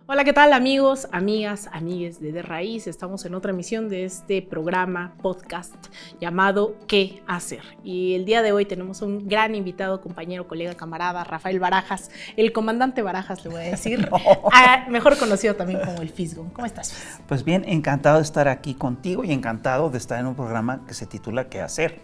Hola, ¿qué tal amigos, amigas, amigues de Raíz? Estamos en otra emisión de este programa, podcast, llamado ¿Qué hacer? Y el día de hoy tenemos un gran invitado, compañero, colega, camarada, Rafael Barajas, el comandante Barajas, le voy a decir, No. Mejor conocido también como el Fisgón. ¿Cómo estás, Fis? Pues bien, encantado de estar aquí contigo y encantado de estar en un programa que se titula ¿Qué hacer?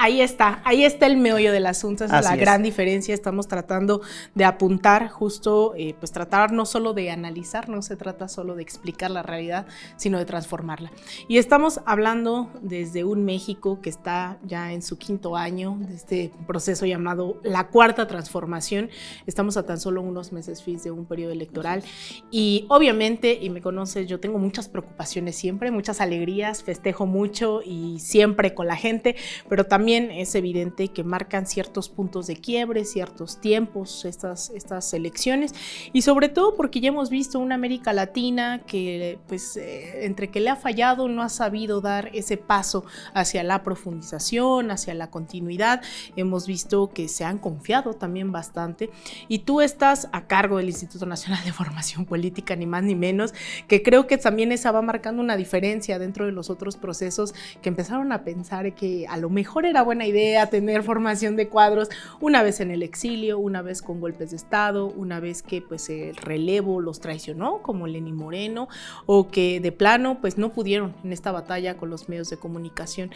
Ahí está el meollo del asunto, esa es la gran diferencia. Estamos tratando de apuntar justo, pues tratar no solo de analizar, no se trata solo de explicar la realidad, sino de transformarla. Y estamos hablando desde un México que está ya en su 5º año de este proceso llamado la Cuarta Transformación. Estamos a tan solo unos meses, Fis, de un periodo electoral y obviamente, y me conoces, yo tengo muchas preocupaciones siempre, muchas alegrías, festejo mucho y siempre con la gente, pero también es evidente que marcan ciertos puntos de quiebre, ciertos tiempos, estas elecciones, y sobre todo porque ya hemos visto una América Latina que, pues, entre que le ha fallado, no ha sabido dar ese paso hacia la profundización, hacia la continuidad. Hemos visto que se han confiado también bastante, y tú estás a cargo del Instituto Nacional de Formación Política, ni más ni menos, que creo que también esa va marcando una diferencia dentro de los otros procesos que empezaron a pensar que a lo mejor era buena idea tener formación de cuadros una vez en el exilio, una vez con golpes de estado, una vez que pues el relevo los traicionó como Lenín Moreno, o que de plano pues no pudieron en esta batalla con los medios de comunicación.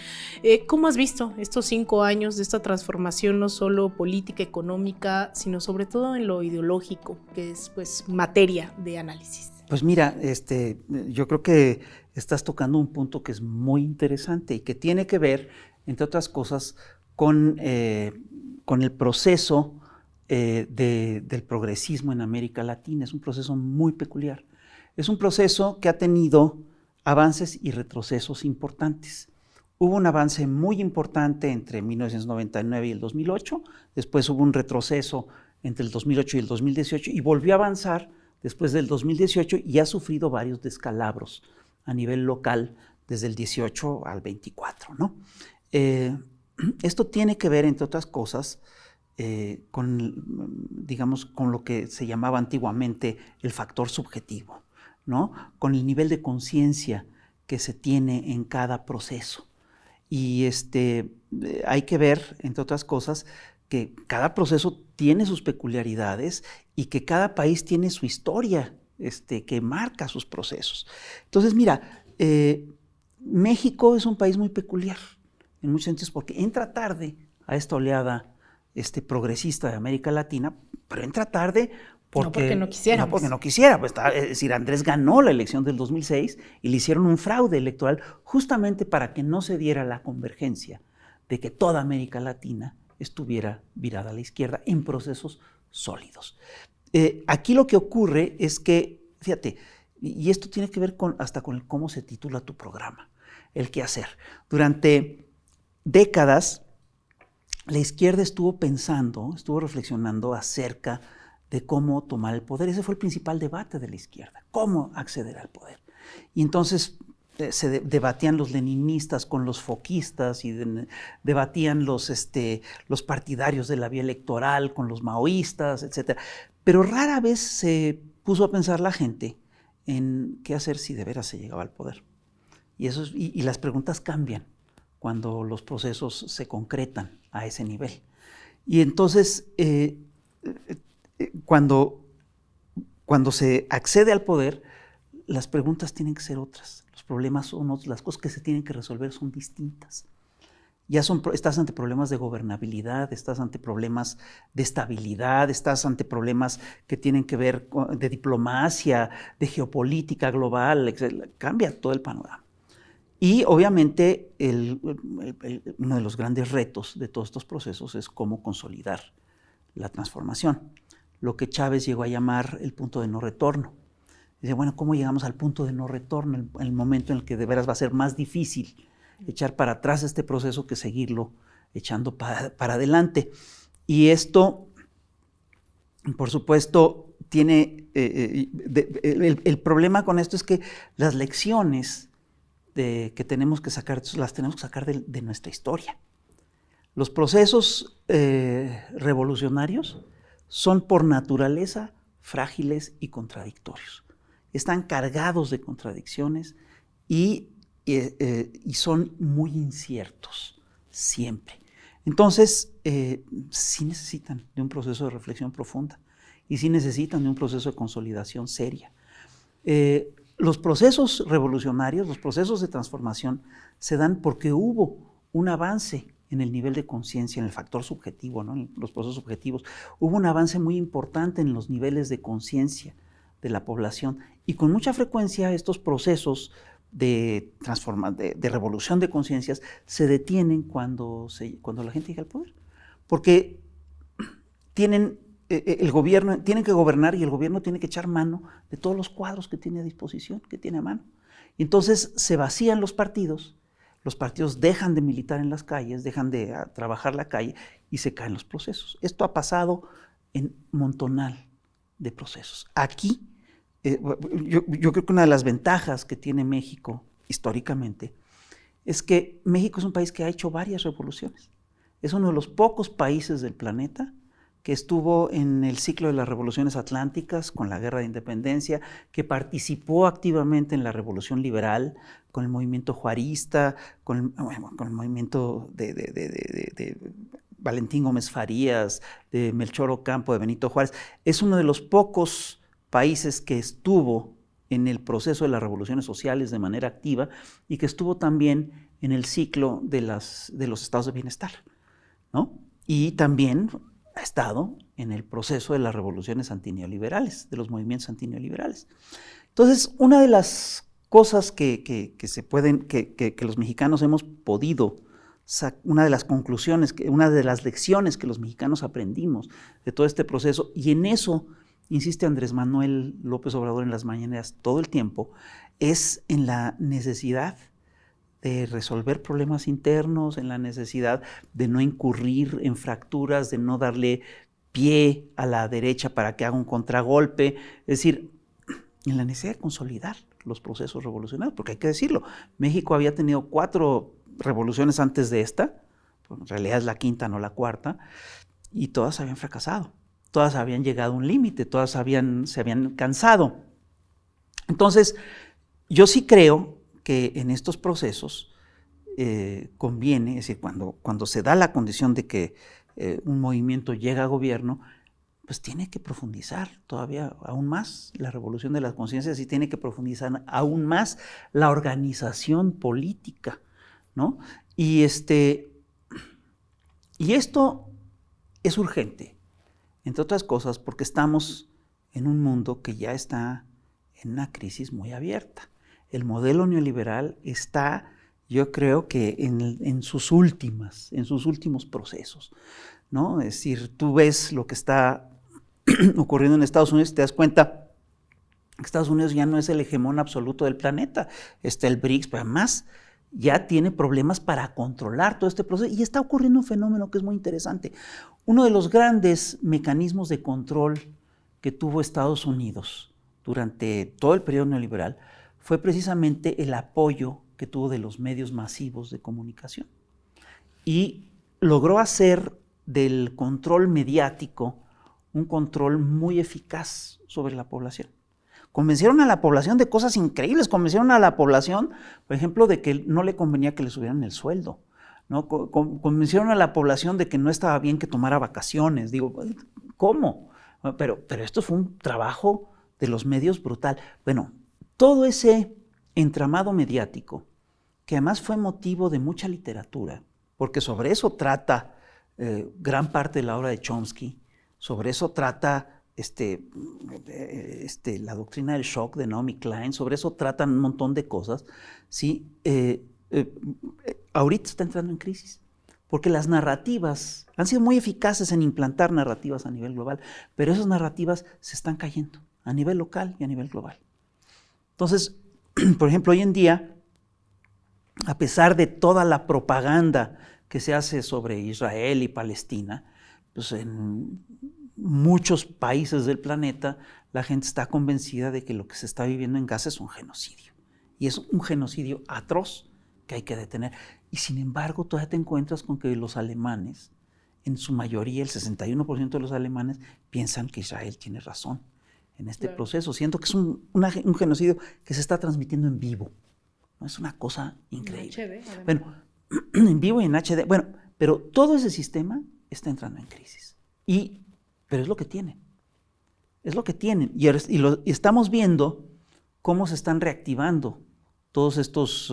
¿Cómo has visto estos 5 años de esta transformación, no solo política, económica, sino sobre todo en lo ideológico, que es pues materia de análisis? Pues mira, yo creo que estás tocando un punto que es muy interesante y que tiene que ver, entre otras cosas, con el proceso del progresismo en América Latina. Es un proceso muy peculiar. Es un proceso que ha tenido avances y retrocesos importantes. Hubo un avance muy importante entre 1999 y el 2008, después hubo un retroceso entre el 2008 y el 2018 y volvió a avanzar después del 2018 y ha sufrido varios descalabros a nivel local desde el 18 al 24, ¿no? Esto tiene que ver, entre otras cosas, con lo que se llamaba antiguamente el factor subjetivo, ¿no? Con el nivel de conciencia que se tiene en cada proceso. Y hay que ver, entre otras cosas, que cada proceso tiene sus peculiaridades y que cada país tiene su historia que marca sus procesos. Entonces, mira, México es un país muy peculiar en muchos sentidos porque entra tarde a esta oleada progresista de América Latina, pero entra tarde porque no quisiera. No porque no quisiera. Pues, es decir, Andrés ganó la elección del 2006 y le hicieron un fraude electoral justamente para que no se diera la convergencia de que toda América Latina estuviera virada a la izquierda en procesos sólidos. Aquí lo que ocurre es que, fíjate, y esto tiene que ver hasta con cómo se titula tu programa, el qué hacer. Durante décadas, la izquierda estuvo reflexionando acerca de cómo tomar el poder. Ese fue el principal debate de la izquierda, cómo acceder al poder. Y entonces se debatían los leninistas con los foquistas y debatían los partidarios de la vía electoral con los maoístas, etc. Pero rara vez se puso a pensar la gente en qué hacer si de veras se llegaba al poder. Y las preguntas cambian cuando los procesos se concretan a ese nivel. Y entonces, cuando se accede al poder, las preguntas tienen que ser otras, los problemas son otros, las cosas que se tienen que resolver son distintas. Estás ante problemas de gobernabilidad, estás ante problemas de estabilidad, estás ante problemas que tienen que ver de diplomacia, de geopolítica global, etc. Cambia todo el panorama. Y obviamente uno de los grandes retos de todos estos procesos es cómo consolidar la transformación, lo que Chávez llegó a llamar el punto de no retorno. Dice, bueno, ¿cómo llegamos al punto de no retorno? El momento en el que de veras va a ser más difícil echar para atrás este proceso que seguirlo echando para adelante. Y esto, por supuesto, tiene el problema con esto es que las lecciones que tenemos que sacar, las tenemos que sacar de nuestra historia. Los procesos revolucionarios son por naturaleza frágiles y contradictorios. están cargados de contradicciones y son muy inciertos, siempre. Entonces, sí necesitan de un proceso de reflexión profunda y sí necesitan de un proceso de consolidación seria. Los procesos revolucionarios, los procesos de transformación se dan porque hubo un avance en el nivel de conciencia, en el factor subjetivo, ¿no? En los procesos subjetivos. Hubo un avance muy importante en los niveles de conciencia de la población y con mucha frecuencia estos procesos de revolución de conciencias se detienen cuando la gente llega al poder, porque tienen que gobernar y el gobierno tiene que echar mano de todos los cuadros que tiene a disposición, que tiene a mano. Y entonces se vacían los partidos dejan de militar en las calles, dejan de trabajar la calle y se caen los procesos. Esto ha pasado en montonal de procesos. Aquí, yo creo que una de las ventajas que tiene México históricamente es que México es un país que ha hecho varias revoluciones. Es uno de los pocos países del planeta que estuvo en el ciclo de las revoluciones atlánticas con la Guerra de Independencia, que participó activamente en la Revolución Liberal, con el movimiento juarista, con el movimiento de Valentín Gómez Farías, de Melchor Ocampo, de Benito Juárez. Es uno de los pocos países que estuvo en el proceso de las revoluciones sociales de manera activa y que estuvo también en el ciclo de los estados de bienestar, ¿no? Y también ha estado en el proceso de las revoluciones antineoliberales, de los movimientos antineoliberales. Entonces, una de las cosas que los mexicanos hemos podido, una de las conclusiones, una de las lecciones que los mexicanos aprendimos de todo este proceso, y en eso insiste Andrés Manuel López Obrador en las mañaneras todo el tiempo, es en la necesidad de resolver problemas internos, en la necesidad de no incurrir en fracturas, de no darle pie a la derecha para que haga un contragolpe, es decir, en la necesidad de consolidar los procesos revolucionarios, porque hay que decirlo, México había tenido 4 revoluciones antes de esta, en realidad es la quinta, no la cuarta, y todas habían fracasado, todas habían llegado a un límite, todas se habían cansado. Entonces, yo sí creo que en estos procesos conviene, es decir, cuando se da la condición de que un movimiento llega a gobierno, pues tiene que profundizar todavía aún más la revolución de las conciencias y tiene que profundizar aún más la organización política, ¿no? Y esto es urgente, entre otras cosas, porque estamos en un mundo que ya está en una crisis muy abierta. El modelo neoliberal está, yo creo que en sus últimos procesos, ¿no? Es decir, tú ves lo que está ocurriendo en Estados Unidos y te das cuenta que Estados Unidos ya no es el hegemón absoluto del planeta. Está el BRICS, pero además ya tiene problemas para controlar todo este proceso y está ocurriendo un fenómeno que es muy interesante. Uno de los grandes mecanismos de control que tuvo Estados Unidos durante todo el periodo neoliberal fue precisamente el apoyo que tuvo de los medios masivos de comunicación. Y logró hacer del control mediático un control muy eficaz sobre la población. Convencieron a la población de cosas increíbles, convencieron a la población, por ejemplo, de que no le convenía que le subieran el sueldo, ¿no? Convencieron a la población de que no estaba bien que tomara vacaciones. Digo, ¿cómo? Pero esto fue un trabajo de los medios brutal. Bueno, todo ese entramado mediático, que además fue motivo de mucha literatura, porque sobre eso trata gran parte de la obra de Chomsky, sobre eso trata la doctrina del shock de Naomi Klein, sobre eso tratan un montón de cosas, ¿sí? Ahorita está entrando en crisis, porque las narrativas han sido muy eficaces en implantar narrativas a nivel global, pero esas narrativas se están cayendo a nivel local y a nivel global. Entonces, por ejemplo, hoy en día, a pesar de toda la propaganda que se hace sobre Israel y Palestina, pues en muchos países del planeta la gente está convencida de que lo que se está viviendo en Gaza es un genocidio. Y es un genocidio atroz que hay que detener. Y sin embargo, todavía te encuentras con que los alemanes, en su mayoría, el 61% de los alemanes, piensan que Israel tiene razón en este proceso. Siento que es un genocidio que se está transmitiendo en vivo. ¿No? Es una cosa increíble. En HD, bueno, en vivo y en HD. Bueno, pero todo ese sistema está entrando en crisis. Pero es lo que tienen. Es lo que tienen. Y estamos viendo cómo se están reactivando todos estos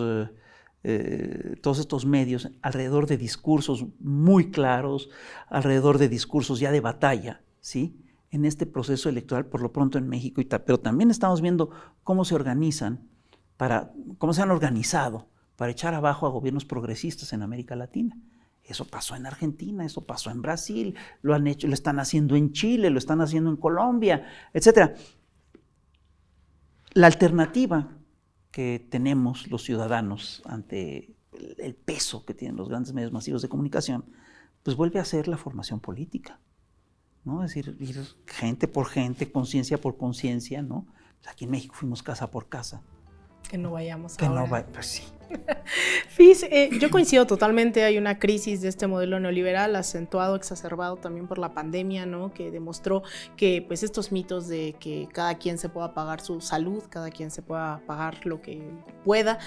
medios alrededor de discursos muy claros, alrededor de discursos ya de batalla, ¿sí? En este proceso electoral, por lo pronto en México, pero también estamos viendo cómo se organizan, cómo se han organizado para echar abajo a gobiernos progresistas en América Latina. Eso pasó en Argentina, eso pasó en Brasil, lo están haciendo en Chile, lo están haciendo en Colombia, etc. La alternativa que tenemos los ciudadanos ante el peso que tienen los grandes medios masivos de comunicación, pues vuelve a ser la formación política, ¿no? Es decir, ir gente por gente, conciencia por conciencia, ¿no? Pues aquí en México fuimos casa por casa. Que no vayamos que ahora. No pues sí. Fis, yo coincido totalmente, hay una crisis de este modelo neoliberal acentuado, exacerbado también por la pandemia, ¿no? Que demostró que pues estos mitos de que cada quien se pueda pagar su salud, cada quien se pueda pagar lo que pueda,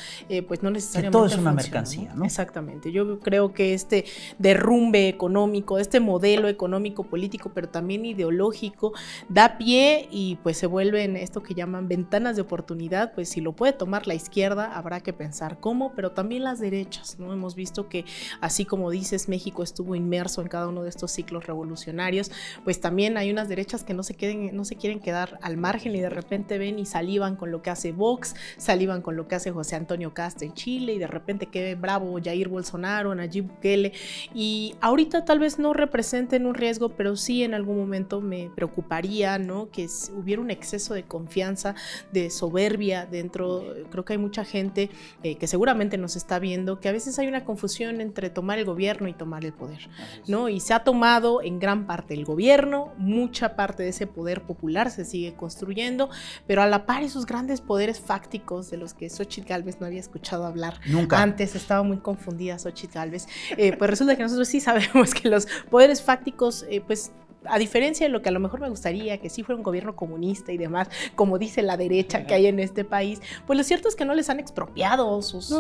pues no necesariamente que todo es una funciona, mercancía, ¿no? Exactamente, yo creo que este derrumbe económico, este modelo económico, político, pero también ideológico, da pie y pues se vuelven esto que llaman ventanas de oportunidad, pues si lo puede tomar la izquierda, habrá que pensar cómo, pero también las derechas, ¿no? Hemos visto que, así como dices, México estuvo inmerso en cada uno de estos ciclos revolucionarios, pues también hay unas derechas que no se quieren quedar al margen y de repente ven y salivan con lo que hace Vox, salivan con lo que hace José Antonio Kast en Chile y de repente qué bravo Jair Bolsonaro, Nayib Bukele, y ahorita tal vez no representen un riesgo, pero sí en algún momento me preocuparía, ¿no? Que hubiera un exceso de confianza, de soberbia dentro. Creo que hay mucha gente que seguramente nos está viendo, que a veces hay una confusión entre tomar el gobierno y tomar el poder, ¿no? Y se ha tomado en gran parte el gobierno, mucha parte de ese poder popular se sigue construyendo, pero a la par esos grandes poderes fácticos de los que Xóchitl Gálvez no había escuchado hablar nunca. Antes, estaba muy confundida Xóchitl Gálvez, pues resulta que nosotros sí sabemos que los poderes fácticos, pues a diferencia de lo que a lo mejor me gustaría, que sí fuera un gobierno comunista y demás, como dice la derecha que hay en este país, pues lo cierto es que no les han expropiado sus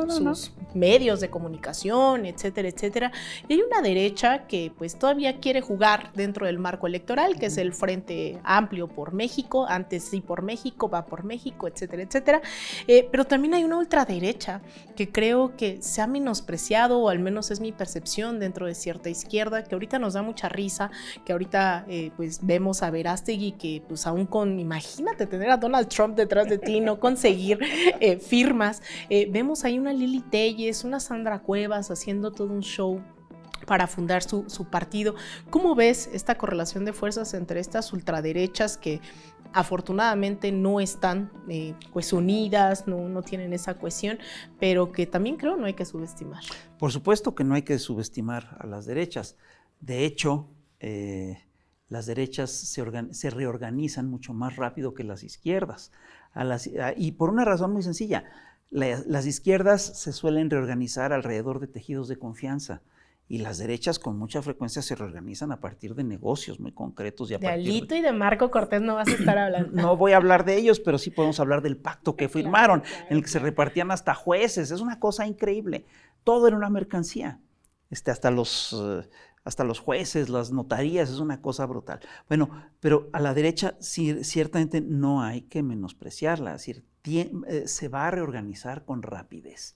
medios de comunicación, etcétera, etcétera. Y hay una derecha que pues todavía quiere jugar dentro del marco electoral, que es el Frente Amplio por México, antes sí por México, va por México, etcétera, etcétera. Pero también hay una ultraderecha que creo que se ha menospreciado, o al menos es mi percepción dentro de cierta izquierda, que ahorita nos da mucha risa, que ahorita pues vemos a Verástegui que pues aún imagínate tener a Donald Trump detrás de ti, no conseguir firmas, vemos ahí una Lili Telles, una Sandra Cuevas haciendo todo un show para fundar su partido. ¿Cómo ves esta correlación de fuerzas entre estas ultraderechas que afortunadamente no están pues unidas, no tienen esa cohesión, pero que también creo no hay que subestimar? Por supuesto que no hay que subestimar a las derechas. De hecho, las derechas se reorganizan mucho más rápido que las izquierdas. Y por una razón muy sencilla, las izquierdas se suelen reorganizar alrededor de tejidos de confianza y las derechas con mucha frecuencia se reorganizan a partir de negocios muy concretos. De Alito y de Marco Cortés no vas a estar hablando. No voy a hablar de ellos, pero sí podemos hablar del pacto que firmaron, en el que se repartían hasta jueces. Es una cosa increíble. Todo era una mercancía. Hasta los jueces, las notarías, es una cosa brutal. Bueno, pero a la derecha sí, ciertamente no hay que menospreciarla, es decir, se va a reorganizar con rapidez.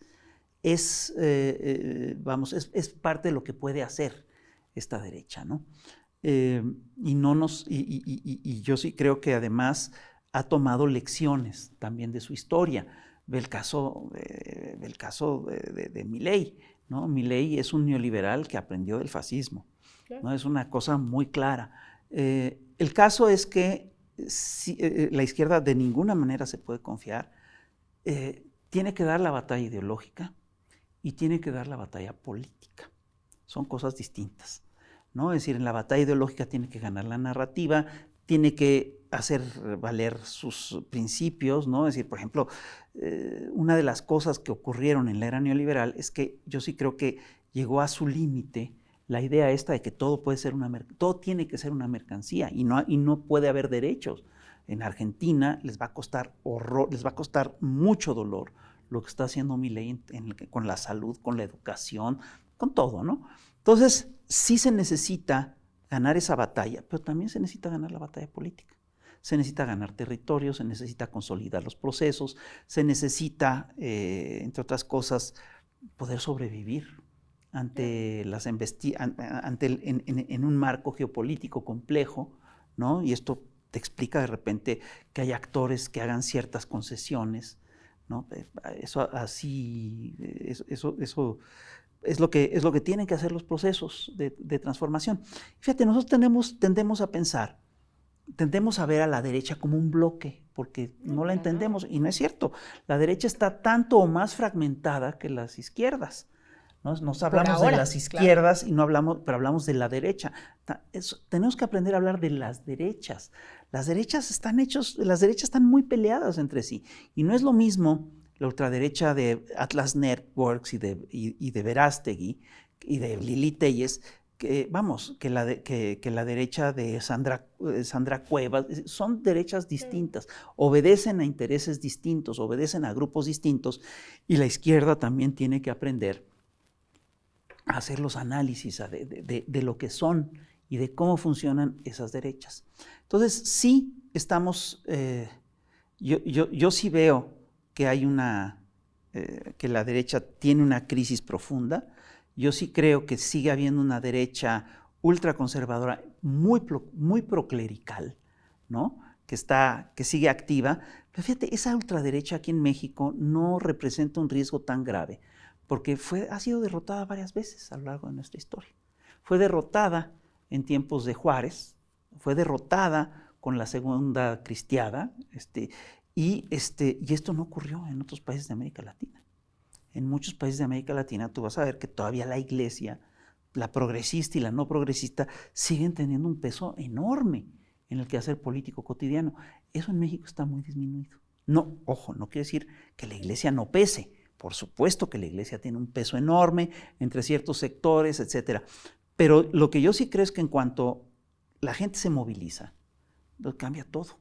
Es parte de lo que puede hacer esta derecha, ¿no? Y yo sí creo que además ha tomado lecciones también de su historia. Ve el caso de Milei, ¿no? Milei es un neoliberal que aprendió del fascismo, ¿no? Es una cosa muy clara. El caso es que la izquierda de ninguna manera se puede confiar. Tiene que dar la batalla ideológica y tiene que dar la batalla política. Son cosas distintas, ¿no? Es decir, en la batalla ideológica tiene que ganar la narrativa, tiene que hacer valer sus principios, ¿no? Es decir, por ejemplo, una de las cosas que ocurrieron en la era neoliberal es que yo sí creo que llegó a su límite la idea esta de que todo tiene que ser una mercancía y no puede haber derechos. En Argentina les va a costar les va a costar mucho dolor lo que está haciendo Milei con la salud, con la educación, con todo, ¿no? Entonces, sí se necesita ganar esa batalla, pero también se necesita ganar la batalla política. Se necesita ganar territorios, se necesita consolidar los procesos, se necesita, entre otras cosas, poder sobrevivir ante en un marco geopolítico complejo, ¿no? Y esto te explica de repente que hay actores que hagan ciertas concesiones, ¿no? Eso es lo que tienen que hacer los procesos de transformación. Fíjate, nosotros tendemos a ver a la derecha como un bloque, porque no la entendemos, y no es cierto. La derecha está tanto o más fragmentada que las izquierdas. Nos hablamos de las izquierdas, claro, pero hablamos de la derecha. Tenemos que aprender a hablar de las derechas. Las derechas están muy peleadas entre sí, y no es lo mismo la ultraderecha de Atlas Networks y de Verástegui y de Lili Telles, que la derecha de Sandra Cuevas. Son derechas distintas, obedecen a intereses distintos, obedecen a grupos distintos, y la izquierda también tiene que aprender a hacer los análisis de lo que son y de cómo funcionan esas derechas. Entonces, sí estamos, yo sí veo que hay que la derecha tiene una crisis profunda. Yo sí creo que sigue habiendo una derecha ultraconservadora muy proclerical, ¿no? Que sigue activa. Pero fíjate, esa ultraderecha aquí en México no representa un riesgo tan grave, porque ha sido derrotada varias veces a lo largo de nuestra historia. Fue derrotada en tiempos de Juárez, fue derrotada con la Segunda Cristiada, y esto no ocurrió en otros países de América Latina. En muchos países de América Latina tú vas a ver que todavía la iglesia, la progresista y la no progresista, siguen teniendo un peso enorme en el quehacer político cotidiano. Eso en México está muy disminuido. No, ojo, no quiere decir que la iglesia no pese. Por supuesto que la iglesia tiene un peso enorme entre ciertos sectores, etcétera. Pero lo que yo sí creo es que en cuanto la gente se moviliza, cambia todo.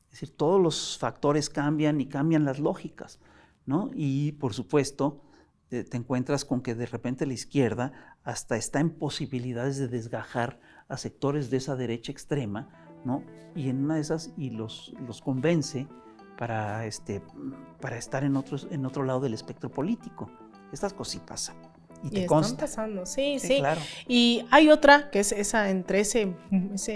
Es decir, todos los factores cambian y cambian las lógicas, ¿no? Y por supuesto, te encuentras con que de repente la izquierda hasta está en posibilidades de desgajar a sectores de esa derecha extrema, ¿no? Y en una de esas los convence para estar en otro lado del espectro político. Estas cosas sí pasan. Y te consta. Están pasando, sí. Claro. Y hay otra que es esa entre ese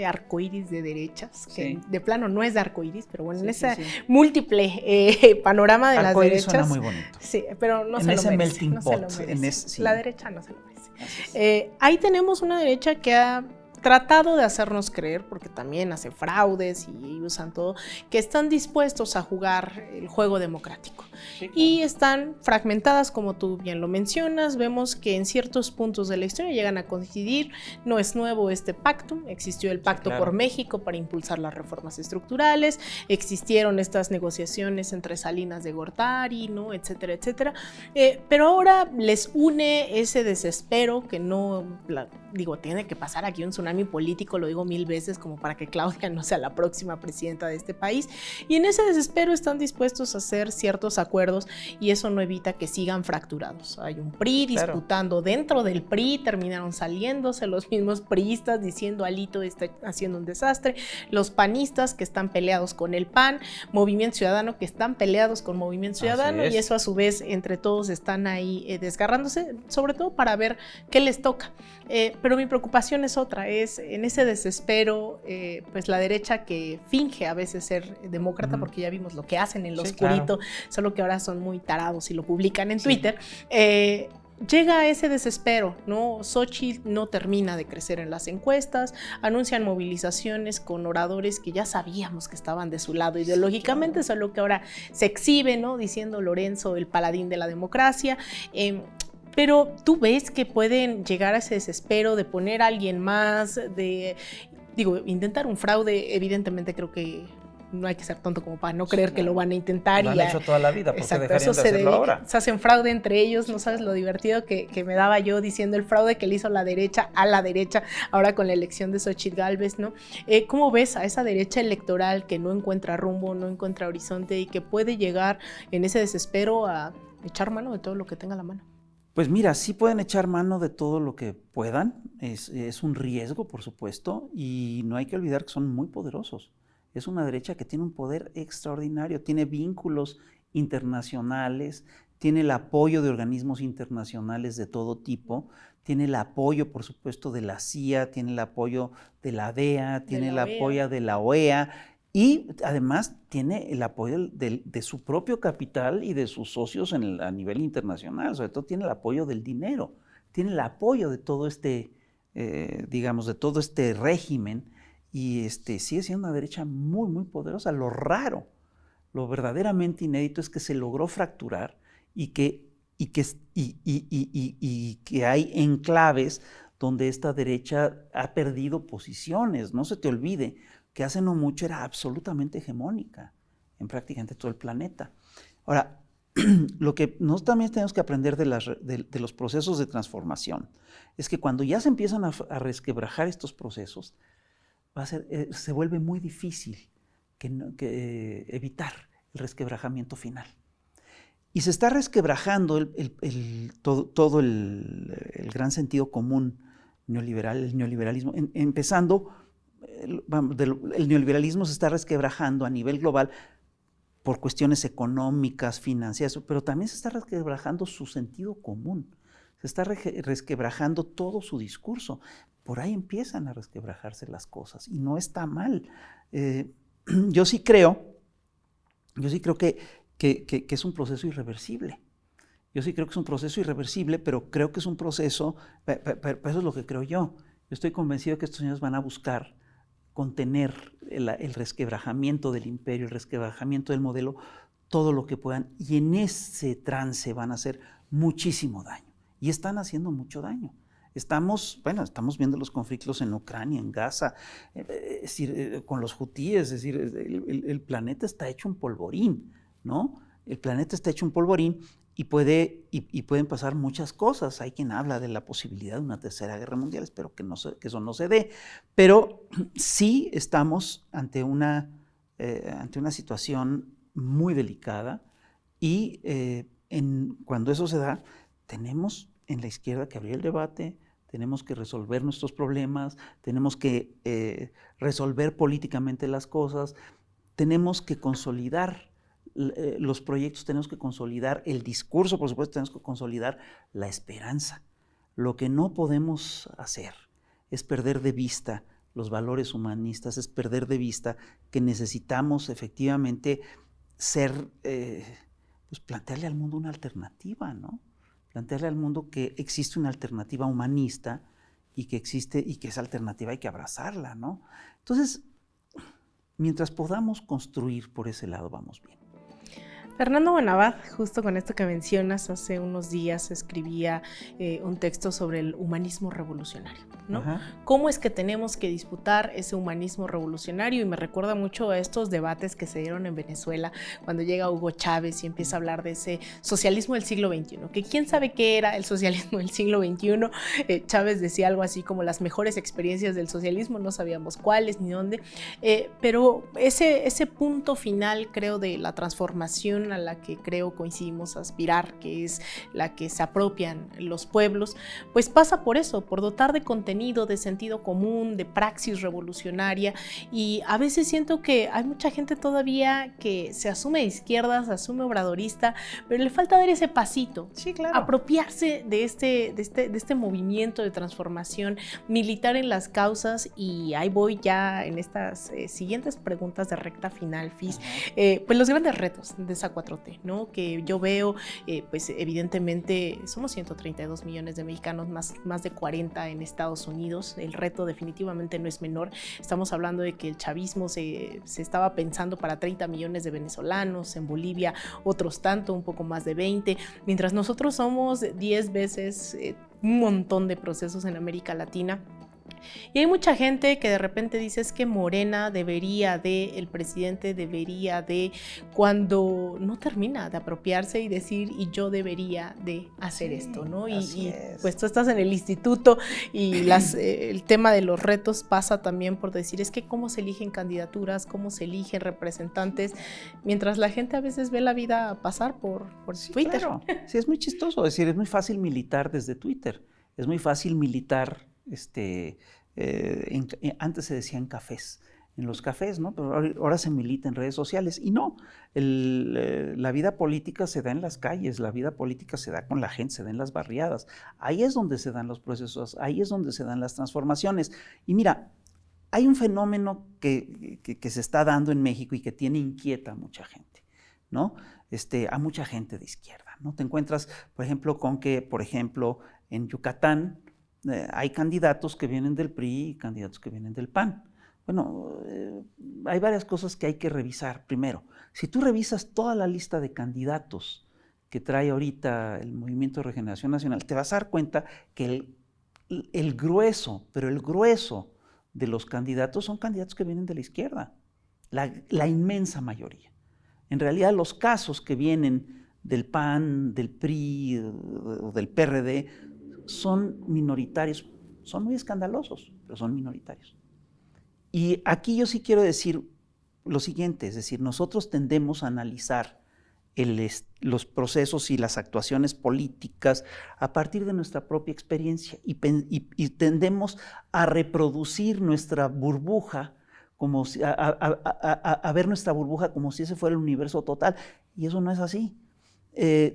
arcoíris de derechas, que de plano no es de arcoíris, pero bueno, en ese múltiple panorama de las derechas. Suena muy bonito. Sí, pero no se lo merece. Melting no pot, se lo merece. Sí. La derecha no se lo merece. Ahí tenemos una derecha que ha tratado de hacernos creer, porque también hace fraudes y usan todo, que están dispuestos a jugar el juego democrático. Sí, claro. Y están fragmentadas, como tú bien lo mencionas. Vemos que en ciertos puntos de la historia llegan a coincidir. No es nuevo este pacto. Existió el Pacto por México para impulsar las reformas estructurales. Existieron estas negociaciones entre Salinas de Gortari, ¿no? Etcétera, etcétera. Pero ahora les une ese desespero que tiene que pasar aquí un tsunami político, lo digo 1000 veces, como para que Claudia no sea la próxima presidenta de este país. Y en ese desespero están dispuestos a hacer ciertos acuerdos, y eso no evita que sigan fracturados. Hay un PRI disputando dentro del PRI, terminaron saliéndose los mismos priistas diciendo Alito está haciendo un desastre, los panistas que están peleados con el PAN, Movimiento Ciudadano que están peleados con Movimiento Ciudadano, y eso a su vez entre todos están ahí desgarrándose, sobre todo para ver qué les toca. Pero mi preocupación es otra, es en ese desespero, pues la derecha que finge a veces ser demócrata, porque ya vimos lo que hacen en lo oscurito, solo que ahora son muy tarados y lo publican en Twitter, llega a ese desespero, ¿no? Xochitl no termina de crecer en las encuestas, anuncian movilizaciones con oradores que ya sabíamos que estaban de su lado ideológicamente, solo que ahora se exhibe, ¿no? Diciendo Lorenzo el paladín de la democracia. Pero tú ves que pueden llegar a ese desespero de poner a alguien más, intentar un fraude. Evidentemente creo que no hay que ser tonto como para no creer que lo van a intentar. Lo han hecho toda la vida, ¿por qué dejarían de hacerlo ahora? Se hacen fraude entre ellos, no sabes lo divertido que me daba yo diciendo el fraude que le hizo la derecha a la derecha, ahora con la elección de Xochitl Gálvez, ¿no? ¿Cómo ves a esa derecha electoral que no encuentra rumbo, no encuentra horizonte y que puede llegar en ese desespero a echar mano de todo lo que tenga a la mano? Pues mira, sí pueden echar mano de todo lo que puedan, es un riesgo, por supuesto, y no hay que olvidar que son muy poderosos. Es una derecha que tiene un poder extraordinario, tiene vínculos internacionales, tiene el apoyo de organismos internacionales de todo tipo, tiene el apoyo, por supuesto, de la CIA, tiene el apoyo de la DEA, tiene el apoyo de la OEA, y además tiene el apoyo de su propio capital y de sus socios a nivel internacional. Sobre todo tiene el apoyo del dinero, tiene el apoyo de todo digamos, de todo este régimen. Y sigue siendo una derecha muy, muy poderosa. Lo raro, lo verdaderamente inédito es que se logró fracturar y que hay enclaves donde esta derecha ha perdido posiciones. No se te olvide que hace no mucho era absolutamente hegemónica en prácticamente todo el planeta. Ahora, lo que nosotros también tenemos que aprender de los procesos de transformación es que cuando ya se empiezan a resquebrajar estos procesos, se vuelve muy difícil evitar el resquebrajamiento final. Y se está resquebrajando todo el gran sentido común neoliberal, el neoliberalismo, empezando. El neoliberalismo se está resquebrajando a nivel global por cuestiones económicas, financieras, pero también se está resquebrajando su sentido común, se está resquebrajando todo su discurso. Por ahí empiezan a resquebrajarse las cosas y no está mal. Yo sí creo que es un proceso irreversible. Yo sí creo que es un proceso irreversible, pero creo que es un proceso, pero eso es lo que creo yo. Yo estoy convencido que estos señores van a buscar contener el resquebrajamiento del imperio, el resquebrajamiento del modelo, todo lo que puedan, y en ese trance van a hacer muchísimo daño, y están haciendo mucho daño. Estamos viendo los conflictos en Ucrania, en Gaza, con los hutíes, es decir, el planeta está hecho un polvorín, ¿no? El planeta está hecho un polvorín y pueden pasar muchas cosas. Hay quien habla de la posibilidad de una tercera guerra mundial, espero que eso no se dé, pero sí estamos ante una situación muy delicada y cuando eso se da, tenemos en la izquierda que abrir el debate, tenemos que resolver nuestros problemas, tenemos que resolver políticamente las cosas, tenemos que consolidar los proyectos, tenemos que consolidar el discurso, por supuesto, tenemos que consolidar la esperanza. Lo que no podemos hacer es perder de vista los valores humanistas, es perder de vista que necesitamos efectivamente plantearle al mundo una alternativa, ¿no? Plantearle al mundo que existe una alternativa humanista y que esa alternativa hay que abrazarla, ¿no? Entonces, mientras podamos construir por ese lado, vamos bien. Fernando Bonabad, justo con esto que mencionas, hace unos días escribía un texto sobre el humanismo revolucionario, ¿no? Ajá. ¿Cómo es que tenemos que disputar ese humanismo revolucionario? Y me recuerda mucho a estos debates que se dieron en Venezuela cuando llega Hugo Chávez y empieza a hablar de ese socialismo del siglo XXI, que quién sabe qué era el socialismo del siglo XXI. Chávez decía algo así como las mejores experiencias del socialismo, no sabíamos cuáles ni dónde, pero ese punto final, creo, de la transformación a la que creo coincidimos aspirar, que es la que se apropian los pueblos, pues pasa por eso, por dotar de contenido, de sentido común, de praxis revolucionaria. Y a veces siento que hay mucha gente todavía que se asume de izquierda, se asume obradorista, pero le falta dar ese pasito, sí, claro, apropiarse de este movimiento de transformación, militar en las causas. Y ahí voy ya en estas siguientes preguntas de recta final, Fis, pues los grandes retos de esa 4T, ¿no? Que yo veo, pues evidentemente somos 132 millones de mexicanos, más de 40 en Estados Unidos. El reto definitivamente no es menor. Estamos hablando de que el chavismo se estaba pensando para 30 millones de venezolanos, en Bolivia otros tanto, un poco más de 20, mientras nosotros somos 10 veces un montón de procesos en América Latina. Y hay mucha gente que de repente dice es que Morena debería de, el presidente debería de, cuando no termina de apropiarse y decir y yo debería de hacer esto, ¿no? Y pues tú estás en el instituto y el tema de los retos pasa también por decir es que cómo se eligen candidaturas, cómo se eligen representantes, mientras la gente a veces ve la vida pasar por Twitter. Claro. Sí, es muy chistoso, es decir, es muy fácil militar desde Twitter, es muy fácil militar, antes se decía en cafés, en los cafés, ¿no? Pero ahora se milita en redes sociales y no, la vida política se da en las calles, la vida política se da con la gente, se da en las barriadas, ahí es donde se dan los procesos, ahí es donde se dan las transformaciones. Y mira, hay un fenómeno que se está dando en México y que tiene inquieta a mucha gente, ¿no? A mucha gente de izquierda, ¿no? Te encuentras, por ejemplo, con que, por ejemplo, en Yucatán hay candidatos que vienen del PRI y candidatos que vienen del PAN. Bueno, hay varias cosas que hay que revisar. Primero, si tú revisas toda la lista de candidatos que trae ahorita el Movimiento de Regeneración Nacional, te vas a dar cuenta que el grueso, pero el grueso de los candidatos son candidatos que vienen de la izquierda, la inmensa mayoría. En realidad, los casos que vienen del PAN, del PRI o del PRD son minoritarios, son muy escandalosos, pero son minoritarios. Y aquí yo sí quiero decir lo siguiente, es decir, nosotros tendemos a analizar los procesos y las actuaciones políticas a partir de nuestra propia experiencia y tendemos a reproducir nuestra burbuja, como si, a ver nuestra burbuja como si ese fuera el universo total, y eso no es así.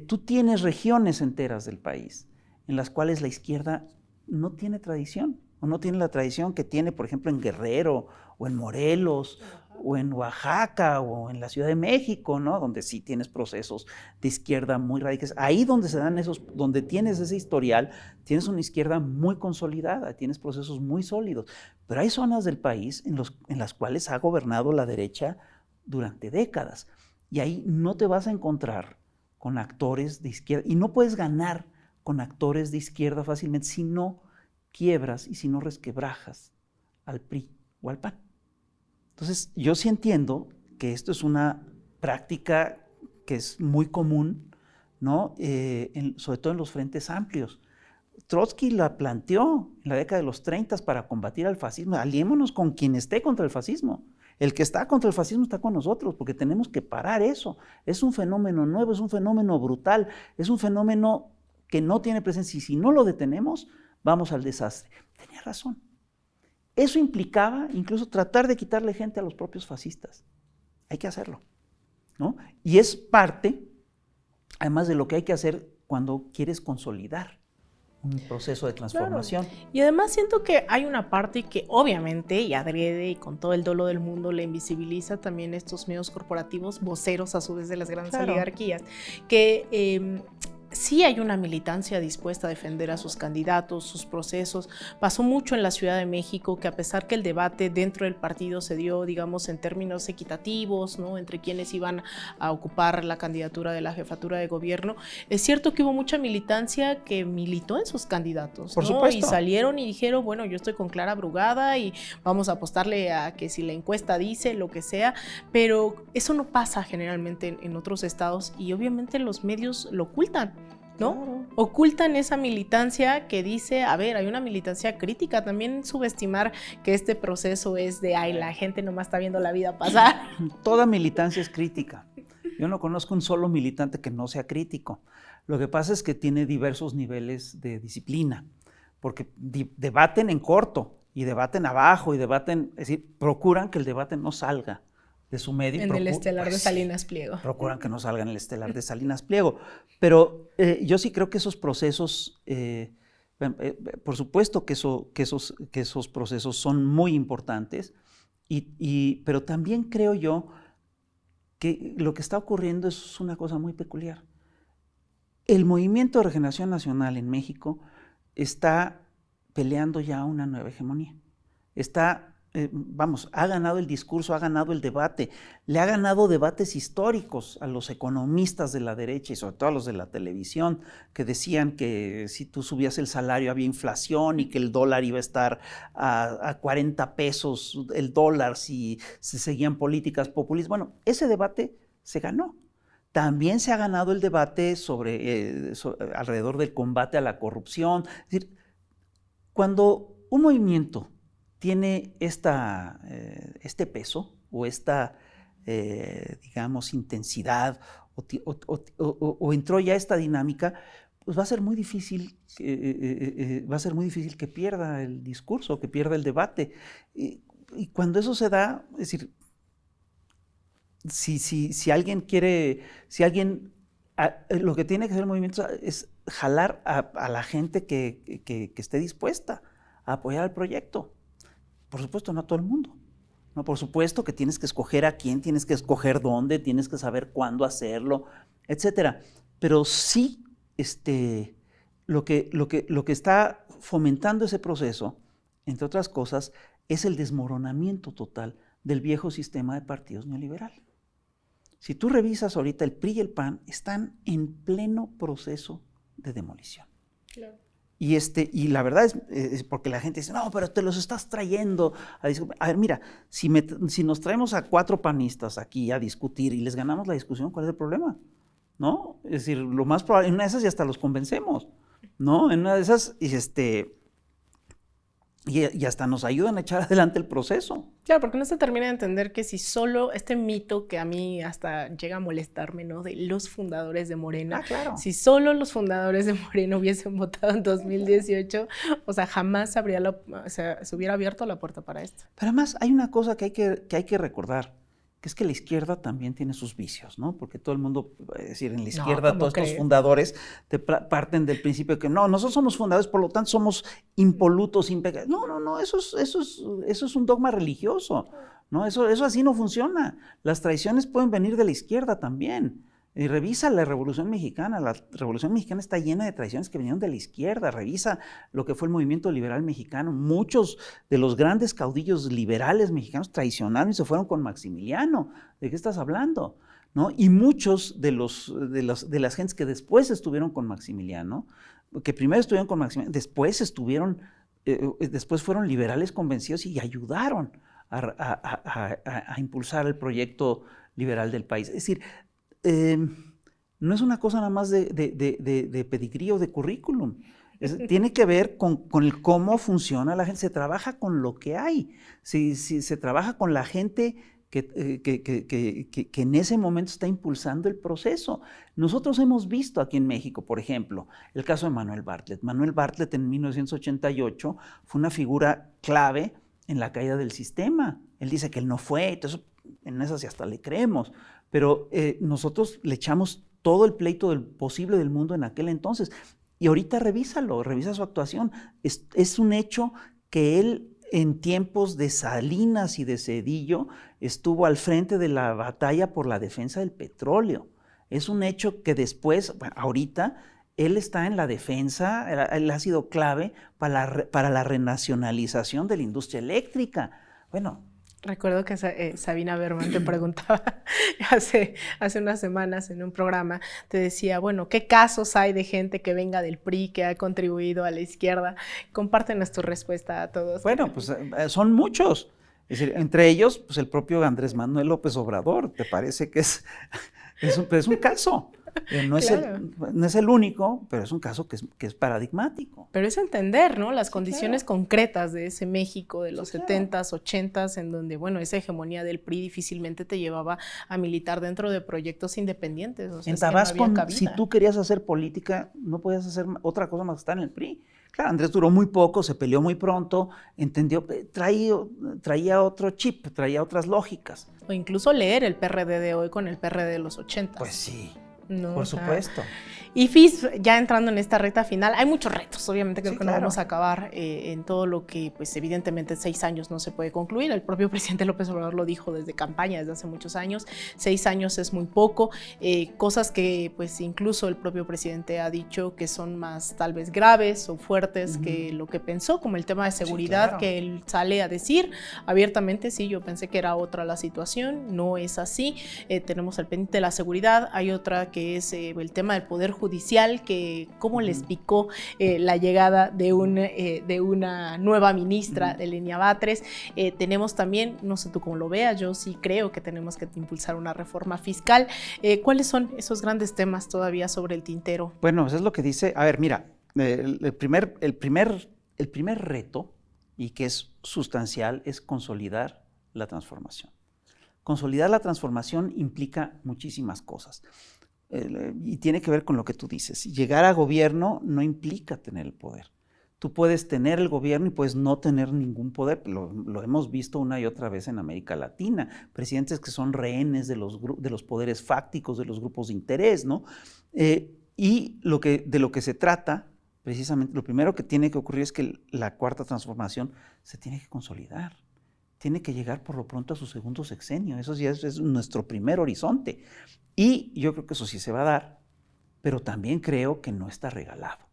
Tú tienes regiones enteras del país en las cuales la izquierda no tiene tradición, o no tiene la tradición que tiene, por ejemplo, en Guerrero, o en Morelos, o en Oaxaca, o en la Ciudad de México, ¿no? Donde sí tienes procesos de izquierda muy radicales. Ahí donde se dan donde tienes ese historial, tienes una izquierda muy consolidada, tienes procesos muy sólidos. Pero hay zonas del país en las cuales ha gobernado la derecha durante décadas. Y ahí no te vas a encontrar con actores de izquierda, y no puedes ganar con actores de izquierda fácilmente si no quiebras y si no resquebrajas al PRI o al PAN. Entonces, yo sí entiendo que esto es una práctica que es muy común, ¿no? Sobre todo en los frentes amplios. Trotsky la planteó en la década de los 30 para combatir al fascismo. Aliémonos con quien esté contra el fascismo. El que está contra el fascismo está con nosotros, porque tenemos que parar eso. Es un fenómeno nuevo, es un fenómeno brutal, es un fenómeno que no tiene presencia, y si no lo detenemos, vamos al desastre. Tenía razón. Eso implicaba incluso tratar de quitarle gente a los propios fascistas. Hay que hacerlo, ¿no? Y es parte, además, de lo que hay que hacer cuando quieres consolidar un proceso de transformación. Claro. Y además siento que hay una parte que obviamente, y adrede y con todo el dolo del mundo, le invisibiliza también estos medios corporativos, voceros a su vez de las grandes oligarquías, que sí hay una militancia dispuesta a defender a sus candidatos, sus procesos. Pasó mucho en la Ciudad de México, que a pesar que el debate dentro del partido se dio, digamos, en términos equitativos, ¿no?, entre quienes iban a ocupar la candidatura de la jefatura de gobierno, es cierto que hubo mucha militancia que militó en sus candidatos, Por ¿no? supuesto. Y salieron y dijeron, bueno, yo estoy con Clara Brugada y vamos a apostarle a que si la encuesta dice lo que sea, pero eso no pasa generalmente en otros estados, y obviamente los medios lo ocultan, ¿no? Claro. Ocultan esa militancia que dice, a ver, hay una militancia crítica, también subestimar que este proceso es de, ay, la gente nomás está viendo la vida pasar. Toda militancia es crítica. Yo no conozco un solo militante que no sea crítico. Lo que pasa es que tiene diversos niveles de disciplina, porque debaten en corto, y debaten abajo, y debaten, es decir, procuran que el debate no salga de su medio. En el estelar de Salinas Pliego. Procuran que no salga en el estelar de Salinas Pliego. Pero yo sí creo que esos procesos, por supuesto que esos procesos son muy importantes, pero también creo yo que lo que está ocurriendo es una cosa muy peculiar. El Movimiento de Regeneración Nacional en México está peleando ya una nueva hegemonía. Está ha ganado el discurso, ha ganado el debate, le ha ganado debates históricos a los economistas de la derecha y sobre todo a los de la televisión, que decían que si tú subías el salario había inflación y que el dólar iba a estar a 40 pesos el dólar si se seguían políticas populistas. Bueno, ese debate se ganó. También se ha ganado el debate alrededor del combate a la corrupción. Es decir, cuando un movimiento tiene este peso o esta, digamos, intensidad o entró ya esta dinámica, pues va a ser muy difícil que pierda el discurso, que pierda el debate. Y cuando eso se da, es decir, si alguien lo que tiene que hacer el movimiento es jalar a la gente que esté dispuesta a apoyar el proyecto. Por supuesto, no a todo el mundo. No, por supuesto que tienes que escoger a quién, tienes que escoger dónde, tienes que saber cuándo hacerlo, etcétera. Pero sí, lo que está fomentando ese proceso, entre otras cosas, es el desmoronamiento total del viejo sistema de partidos neoliberal. Si tú revisas ahorita, el PRI y el PAN están en pleno proceso de demolición. Claro. Y la verdad es porque la gente dice, no, pero te los estás trayendo. A ver, mira, si nos traemos a 4 panistas aquí a discutir y les ganamos la discusión, ¿cuál es el problema? ¿No? Es decir, lo más probable, en una de esas ya hasta los convencemos, ¿no? En una de esas, y hasta nos ayudan a echar adelante el proceso. Claro, porque no se termina de entender que si solo este mito que a mí hasta llega a molestarme, ¿no? De los fundadores de Morena. Claro. Si solo los fundadores de Morena hubiesen votado en 2018, o sea, jamás se hubiera abierto la puerta para esto. Pero además hay una cosa que hay que recordar, que es que la izquierda también tiene sus vicios, ¿no? Porque todo el mundo, es decir, en la izquierda todos estos fundadores parten del principio que no, nosotros somos fundadores, por lo tanto somos impolutos, impecables. No, eso es un dogma religioso, ¿no? Eso así no funciona. Las traiciones pueden venir de la izquierda también. Y revisa la Revolución Mexicana. La Revolución Mexicana está llena de traiciones que vinieron de la izquierda. Revisa lo que fue el movimiento liberal mexicano. Muchos de los grandes caudillos liberales mexicanos traicionaron y se fueron con Maximiliano. ¿De qué estás hablando? ¿No? Y muchos de las gentes que después estuvieron con Maximiliano, que primero estuvieron con Maximiliano, después fueron liberales convencidos y ayudaron a impulsar el proyecto liberal del país. Es decir, no es una cosa nada más de pedigrí o de currículum. Tiene que ver con el cómo funciona la gente. Se trabaja con lo que hay. Si se trabaja con la gente que en ese momento está impulsando el proceso. Nosotros hemos visto aquí en México, por ejemplo, el caso de Manuel Bartlett. Manuel Bartlett en 1988 fue una figura clave en la caída del sistema. Él dice que él no fue, entonces en esas hasta le creemos. Pero nosotros le echamos todo el pleito posible del mundo en aquel entonces. Y ahorita revisa su actuación. Es un hecho que él, en tiempos de Salinas y de Zedillo, estuvo al frente de la batalla por la defensa del petróleo. Es un hecho que después, ahorita, él está en la defensa, él ha sido clave para la renacionalización de la industria eléctrica. Bueno, recuerdo que Sabina Berman te preguntaba hace unas semanas en un programa, te decía, bueno, ¿qué casos hay de gente que venga del PRI, que ha contribuido a la izquierda? Compártenos tu respuesta a todos. Bueno, pues son muchos. Es decir, entre ellos, pues el propio Andrés Manuel López Obrador. ¿Te parece que es un caso? No es el único, pero es un caso que es paradigmático. Pero es entender, ¿no? Las condiciones concretas de ese México de los 70s, 80s, en donde, bueno, esa hegemonía del PRI difícilmente te llevaba a militar dentro de proyectos independientes. O sea, en Tabasco, si tú querías hacer política, no podías hacer otra cosa más que estar en el PRI. Claro, Andrés duró muy poco, se peleó muy pronto, entendió, traía otro chip, traía otras lógicas. O incluso leer el PRD de hoy con el PRD de los 80s. Pues sí. ¿no? Por supuesto. Y FIS, ya entrando en esta recta final, hay muchos retos, obviamente creo que no claro. vamos a acabar en todo lo que, pues evidentemente 6 años no se puede concluir, el propio presidente López Obrador lo dijo desde campaña, desde hace muchos años, 6 años es muy poco, cosas que pues incluso el propio presidente ha dicho que son más tal vez graves o fuertes que lo que pensó, como el tema de seguridad, claro, que él sale a decir abiertamente, sí, yo pensé que era otra la situación, no es así, tenemos el pendiente de la seguridad, hay otra que es el tema del poder judicial, que cómo les picó la llegada de una nueva ministra de Lenia Batres. Tenemos también, no sé tú cómo lo veas, yo sí creo que tenemos que impulsar una reforma fiscal. ¿Cuáles son esos grandes temas todavía sobre el tintero? Bueno, eso es lo que dice, a ver, mira, el primer reto, y que es sustancial, es consolidar la transformación. Consolidar la transformación implica muchísimas cosas. Y tiene que ver con lo que tú dices. Llegar a gobierno no implica tener el poder. Tú puedes tener el gobierno y puedes no tener ningún poder. Lo hemos visto una y otra vez en América Latina. Presidentes que son rehenes de los poderes fácticos, de los grupos de interés, ¿no? Y de lo que se trata, precisamente, lo primero que tiene que ocurrir es que la cuarta transformación se tiene que consolidar. Tiene que llegar por lo pronto a su segundo sexenio. Eso ya es nuestro primer horizonte. Y yo creo que eso sí se va a dar, pero también creo que no está regalado.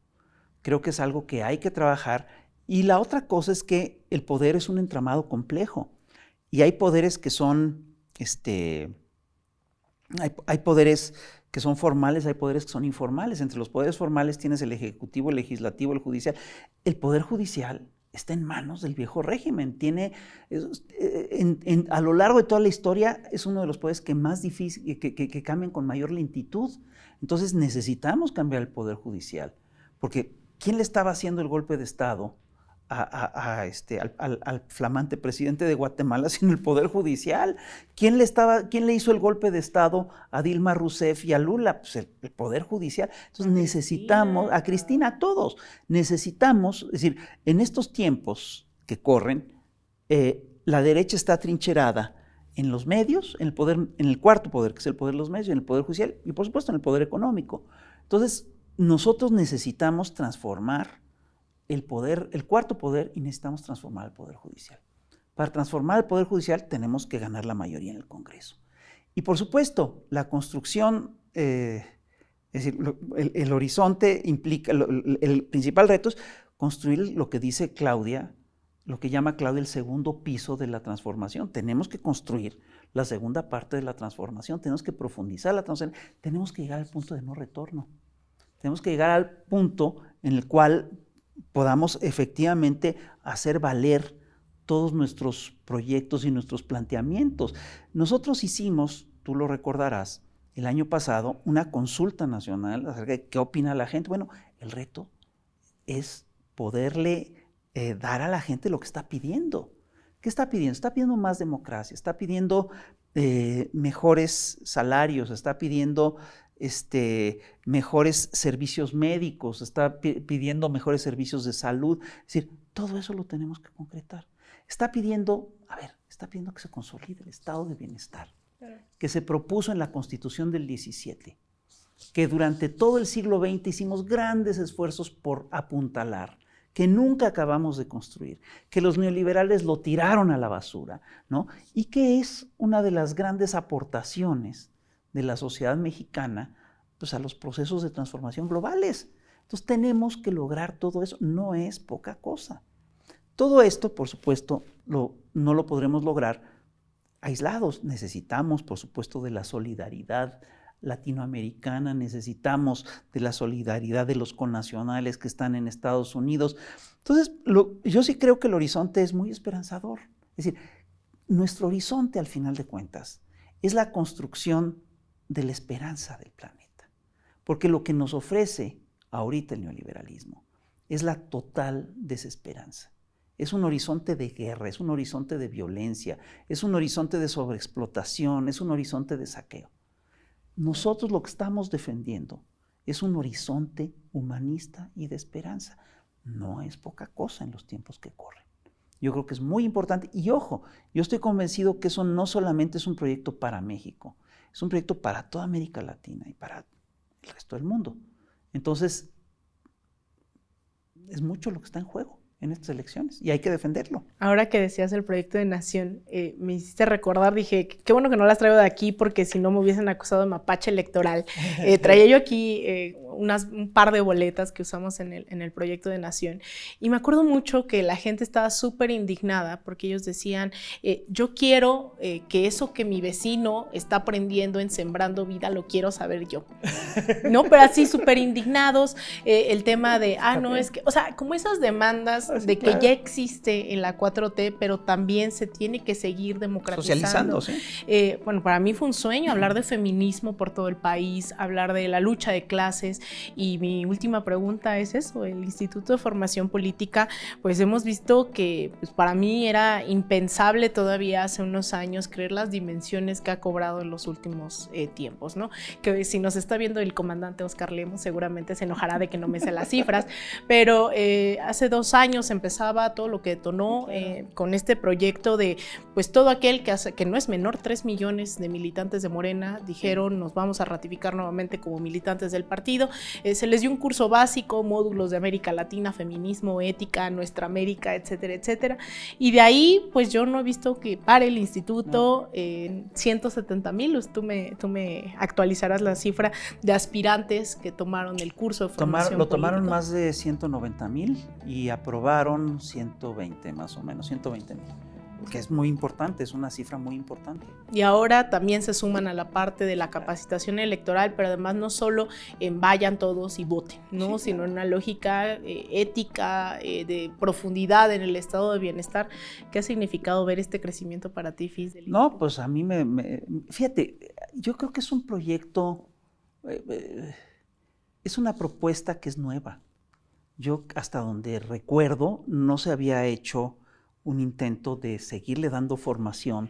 Creo que es algo que hay que trabajar. Y la otra cosa es que el poder es un entramado complejo. Y hay poderes que son, hay poderes que son formales, hay poderes que son informales. Entre los poderes formales tienes el ejecutivo, el legislativo, el judicial. El poder judicial está en manos del viejo régimen. A lo largo de toda la historia es uno de los poderes que más difícil, que cambian con mayor lentitud. Entonces necesitamos cambiar el poder judicial, porque ¿quién le estaba haciendo el golpe de Estado al flamante presidente de Guatemala sino el poder judicial? ¿Quién le hizo el golpe de Estado a Dilma Rousseff y a Lula? Pues el poder judicial. Entonces necesitamos, a Cristina, a todos, necesitamos, es decir, en estos tiempos que corren, la derecha está atrincherada en los medios, en el cuarto poder, que es el poder de los medios, en el poder judicial y por supuesto en el poder económico. Entonces nosotros necesitamos transformar el cuarto poder, y necesitamos transformar el poder judicial. Para transformar el poder judicial tenemos que ganar la mayoría en el Congreso. Y por supuesto, la construcción, es decir, el horizonte implica, el principal reto es construir lo que dice Claudia, lo que llama Claudia el segundo piso de la transformación. Tenemos que construir la segunda parte de la transformación, tenemos que profundizar la transformación, tenemos que llegar al punto de no retorno. Tenemos que llegar al punto en el cual podamos efectivamente hacer valer todos nuestros proyectos y nuestros planteamientos. Nosotros hicimos, tú lo recordarás, el año pasado una consulta nacional acerca de qué opina la gente. Bueno, el reto es poderle dar a la gente lo que está pidiendo. ¿Qué está pidiendo? Está pidiendo más democracia, está pidiendo mejores salarios, está pidiendo mejores servicios médicos, está pidiendo mejores servicios de salud. Es decir, todo eso lo tenemos que concretar. Está pidiendo que se consolide el estado de bienestar que se propuso en la Constitución del 17, que durante todo el siglo XX hicimos grandes esfuerzos por apuntalar, que nunca acabamos de construir, que los neoliberales lo tiraron a la basura, ¿no? Y que es una de las grandes aportaciones de la sociedad mexicana, pues, a los procesos de transformación globales. Entonces tenemos que lograr todo eso, no es poca cosa. Todo esto, por supuesto, no lo podremos lograr aislados. Necesitamos, por supuesto, de la solidaridad latinoamericana, necesitamos de la solidaridad de los connacionales que están en Estados Unidos. Entonces, yo sí creo que el horizonte es muy esperanzador. Es decir, nuestro horizonte, al final de cuentas, es la construcción de la esperanza del planeta. Porque lo que nos ofrece ahorita el neoliberalismo es la total desesperanza. Es un horizonte de guerra, es un horizonte de violencia, es un horizonte de sobreexplotación, es un horizonte de saqueo. Nosotros lo que estamos defendiendo es un horizonte humanista y de esperanza. No es poca cosa en los tiempos que corren. Yo creo que es muy importante. Y ojo, yo estoy convencido que eso no solamente es un proyecto para México, es un proyecto para toda América Latina y para el resto del mundo. Entonces, es mucho lo que está en juego en estas elecciones y hay que defenderlo. Ahora que decías el proyecto de nación, me hiciste recordar, dije, qué bueno que no las traigo de aquí porque si no me hubiesen acusado de mapache electoral. Traía yo aquí un par de boletas que usamos en el proyecto de nación y me acuerdo mucho que la gente estaba súper indignada porque ellos decían, yo quiero que eso que mi vecino está aprendiendo en Sembrando Vida lo quiero saber yo, ¿no? Pero así súper indignados, el tema de, no, es que, o sea, como esas demandas de que ya existe en la 4T, pero también se tiene que seguir democratizando. Socializando, sí. Bueno, para mí fue un sueño hablar de feminismo por todo el país, hablar de la lucha de clases, y mi última pregunta es eso, el Instituto de Formación Política, pues hemos visto que pues, para mí era impensable todavía hace unos años creer las dimensiones que ha cobrado en los últimos tiempos, ¿no? Que si nos está viendo el comandante Oscar Lemos, seguramente se enojará de que no me sé las cifras, pero hace 2 años empezaba todo lo que detonó con este proyecto de, pues todo aquel que no es menor, 3 millones de militantes de Morena dijeron nos vamos a ratificar nuevamente como militantes del partido, se les dio un curso básico, módulos de América Latina, feminismo, ética, Nuestra América, etcétera, etcétera, y de ahí pues yo no he visto que pare el instituto, 170,000, tú me actualizarás la cifra de aspirantes que tomaron el curso de formación política. Tomaron más de 190,000 y aprobaron 120 más o menos, 120,000, que es muy importante, es una cifra muy importante. Y ahora también se suman a la parte de la capacitación electoral, pero además no solo vayan todos y voten, ¿no? Sí, sino en una lógica ética, de profundidad en el estado de bienestar. ¿Qué ha significado ver este crecimiento para ti, Fis? No, pues a mí fíjate, yo creo que es un proyecto, es una propuesta que es nueva. Yo hasta donde recuerdo no se había hecho un intento de seguirle dando formación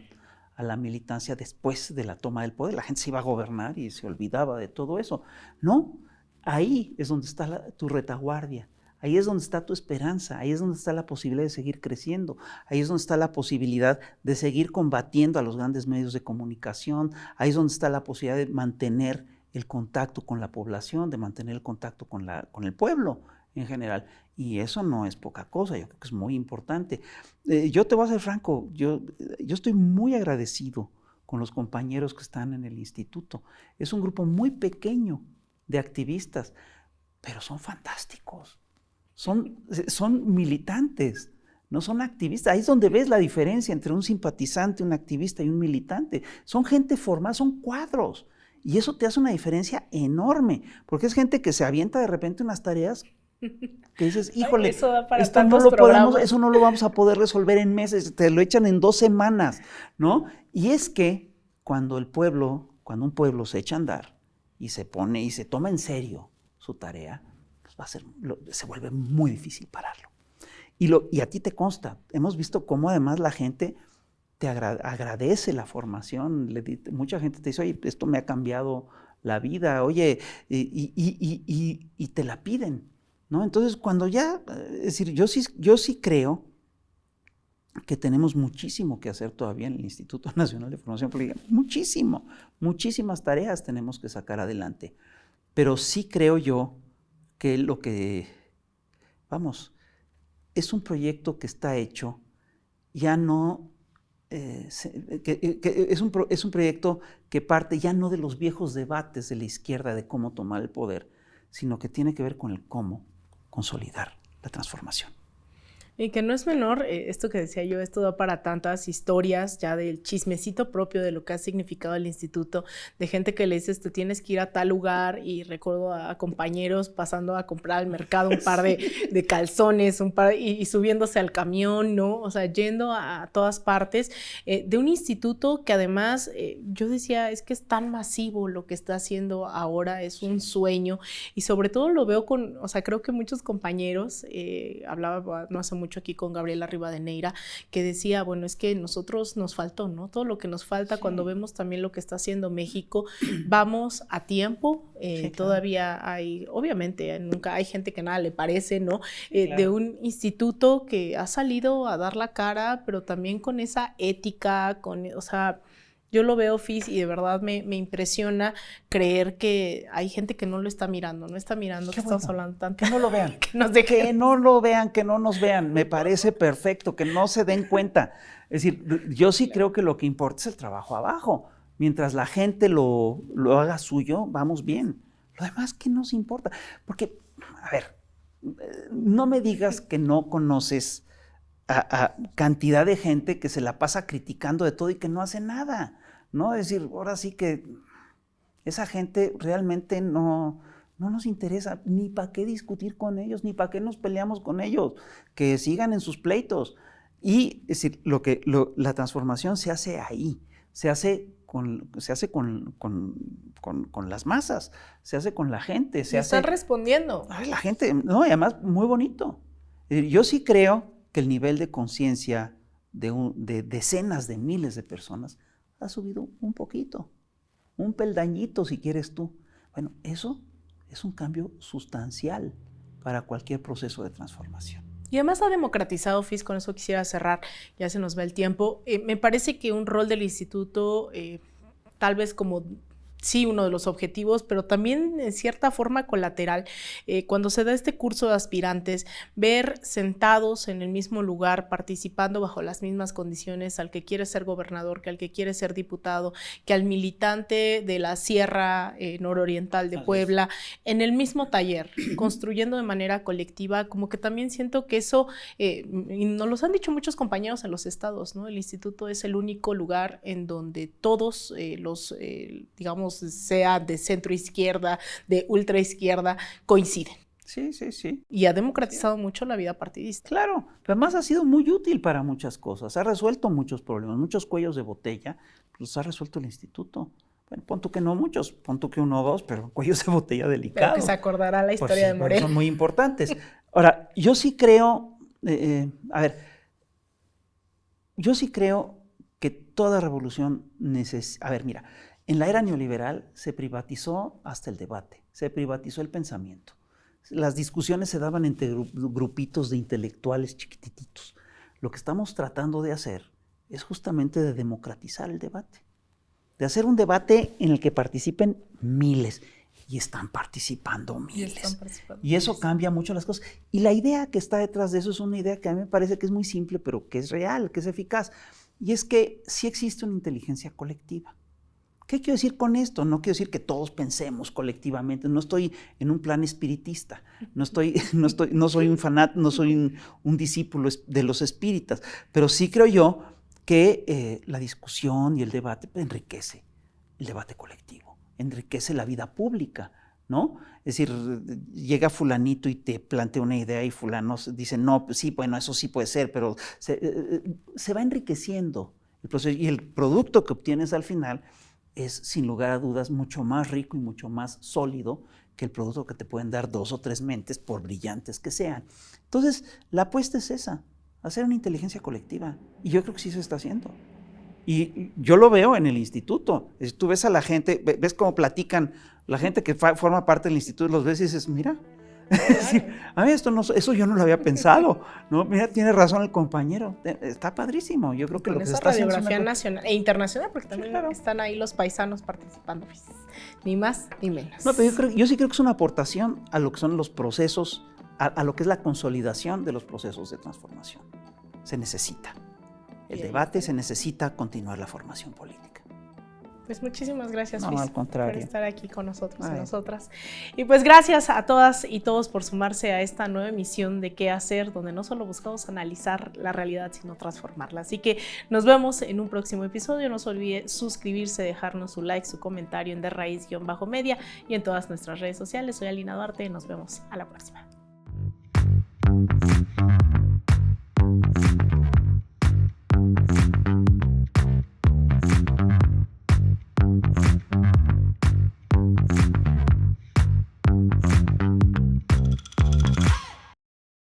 a la militancia después de la toma del poder. La gente se iba a gobernar y se olvidaba de todo eso. No, ahí es donde está tu retaguardia, ahí es donde está tu esperanza, ahí es donde está la posibilidad de seguir creciendo, ahí es donde está la posibilidad de seguir combatiendo a los grandes medios de comunicación, ahí es donde está la posibilidad de mantener el contacto con la población, de mantener el contacto con el pueblo en general, y eso no es poca cosa, yo creo que es muy importante. Yo te voy a ser franco, yo estoy muy agradecido con los compañeros que están en el instituto. Es un grupo muy pequeño de activistas, pero son fantásticos, son militantes, no son activistas. Ahí es donde ves la diferencia entre un simpatizante, un activista y un militante. Son gente formada, son cuadros, y eso te hace una diferencia enorme, porque es gente que se avienta de repente unas tareas que dices, híjole, esto no lo vamos a poder resolver en meses, te lo echan en 2 semanas, ¿no? Y es que cuando un pueblo se echa a andar y se pone y se toma en serio su tarea, pues se vuelve muy difícil pararlo. Y a ti te consta, hemos visto cómo además la gente te agradece la formación, mucha gente te dice, oye, esto me ha cambiado la vida, oye, y te la piden, ¿no? Entonces, cuando ya, es decir, yo sí creo que tenemos muchísimo que hacer todavía en el Instituto Nacional de Formación Política, muchísimas tareas tenemos que sacar adelante, pero sí creo yo que es un proyecto que está hecho, ya no, que es un proyecto que parte ya no de los viejos debates de la izquierda de cómo tomar el poder, sino que tiene que ver con el cómo consolidar la transformación. Y que no es menor, esto que decía yo, esto da para tantas historias ya del chismecito propio de lo que ha significado el instituto, de gente que le dices, te tienes que ir a tal lugar, y recuerdo a compañeros pasando a comprar al mercado un par de calzones, y subiéndose al camión, ¿no? O sea, yendo a todas partes, de un instituto que además, yo decía, es que es tan masivo lo que está haciendo ahora, es un sueño, y sobre todo lo veo creo que muchos compañeros, hablaba no hace mucho aquí con Gabriela Rivadeneira, que decía, bueno, es que nosotros nos faltó, ¿no? Todo lo que nos falta, sí. Cuando vemos también lo que está haciendo México, vamos a tiempo, sí, claro. Todavía hay, obviamente, nunca hay gente que nada le parece, ¿no? Sí, claro. De un instituto que ha salido a dar la cara, pero también con esa ética, Yo lo veo, Fis, y de verdad me impresiona creer que hay gente que no lo está mirando, no está mirando que estamos hablando tanto. Que no lo vean, que nos dejen. Que no lo vean, que no nos vean. Me parece perfecto, que no se den cuenta. Es decir, yo sí creo que lo que importa es el trabajo abajo. Mientras la gente lo haga suyo, vamos bien. Lo demás, ¿qué nos importa? Porque, a ver, no me digas que no conoces a cantidad de gente que se la pasa criticando de todo y que no hace nada, ¿no? Es decir, ahora sí que esa gente realmente no nos interesa, ni para qué discutir con ellos, ni para qué nos peleamos con ellos, que sigan en sus pleitos. Y es decir, la transformación se hace ahí, se hace con las masas, se hace con la gente. Están respondiendo. La gente, no, y además muy bonito. Es decir, yo sí creo que el nivel de conciencia de decenas de miles de personas ha subido un poquito, un peldañito si quieres tú. Bueno, eso es un cambio sustancial para cualquier proceso de transformación. Y además ha democratizado, Fis, con eso quisiera cerrar, ya se nos va el tiempo. Me parece que un rol del instituto, tal vez como sí uno de los objetivos, pero también en cierta forma colateral, cuando se da este curso de aspirantes, ver sentados en el mismo lugar, participando bajo las mismas condiciones al que quiere ser gobernador, que al que quiere ser diputado, que al militante de la Sierra Nororiental de Puebla, en el mismo taller, construyendo de manera colectiva, como que también siento que eso, y nos lo han dicho muchos compañeros en los estados, ¿no? El instituto es el único lugar en donde todos digamos, sea de centro izquierda, de ultra izquierda, coinciden. Sí. Y ha democratizado mucho la vida partidista. Claro, pero además ha sido muy útil para muchas cosas, ha resuelto muchos problemas, muchos cuellos de botella, los ha resuelto el instituto. Bueno, pon tú que no muchos, pon tú que uno o dos, pero cuellos de botella delicados. Pero que se acordará la historia de Morena. Son muy importantes. Ahora, yo sí creo, yo sí creo que toda revolución necesita, mira, en la era neoliberal se privatizó hasta el debate, se privatizó el pensamiento. Las discusiones se daban entre grupitos de intelectuales chiquititos. Lo que estamos tratando de hacer es justamente de democratizar el debate, de hacer un debate en el que participen miles, y están participando miles. Y eso cambia mucho las cosas. Y la idea que está detrás de eso es una idea que a mí me parece que es muy simple, pero que es real, que es eficaz. Y es que sí existe una inteligencia colectiva. ¿Qué quiero decir con esto? No quiero decir que todos pensemos colectivamente, no estoy en un plan espiritista, no soy un fanático, no soy un discípulo de los espíritas, pero sí creo yo que la discusión y el debate enriquece el debate colectivo, enriquece la vida pública, ¿no? Es decir, llega fulanito y te plantea una idea y fulano dice, no, pues sí, bueno, eso sí puede ser, pero se va enriqueciendo el proceso y el producto que obtienes al final es, sin lugar a dudas, mucho más rico y mucho más sólido que el producto que te pueden dar 2 o 3 mentes, por brillantes que sean. Entonces, la apuesta es esa, hacer una inteligencia colectiva. Y yo creo que sí se está haciendo. Y yo lo veo en el instituto. Tú ves a la gente, ves cómo platican, la gente que forma parte del instituto, los ves y dices, mira, a mí eso yo no lo había pensado, ¿no? Mira, tiene razón el compañero, está padrísimo. Yo creo que con lo que esa se está haciendo radiografía nacional e internacional, porque también están ahí los paisanos participando, ni más ni menos. No, pero yo sí creo que es una aportación a lo que son los procesos, a lo que es la consolidación de los procesos de transformación. Se necesita el debate, se necesita continuar la formación política. Pues muchísimas gracias, Fis, al contrario, por estar aquí con nosotros y nosotras. Y pues gracias a todas y todos por sumarse a esta nueva emisión de ¿Qué hacer?, donde no solo buscamos analizar la realidad, sino transformarla. Así que nos vemos en un próximo episodio. No se olvide suscribirse, dejarnos su like, su comentario en DeRaiz_media y en todas nuestras redes sociales. Soy Alina Duarte y nos vemos a la próxima.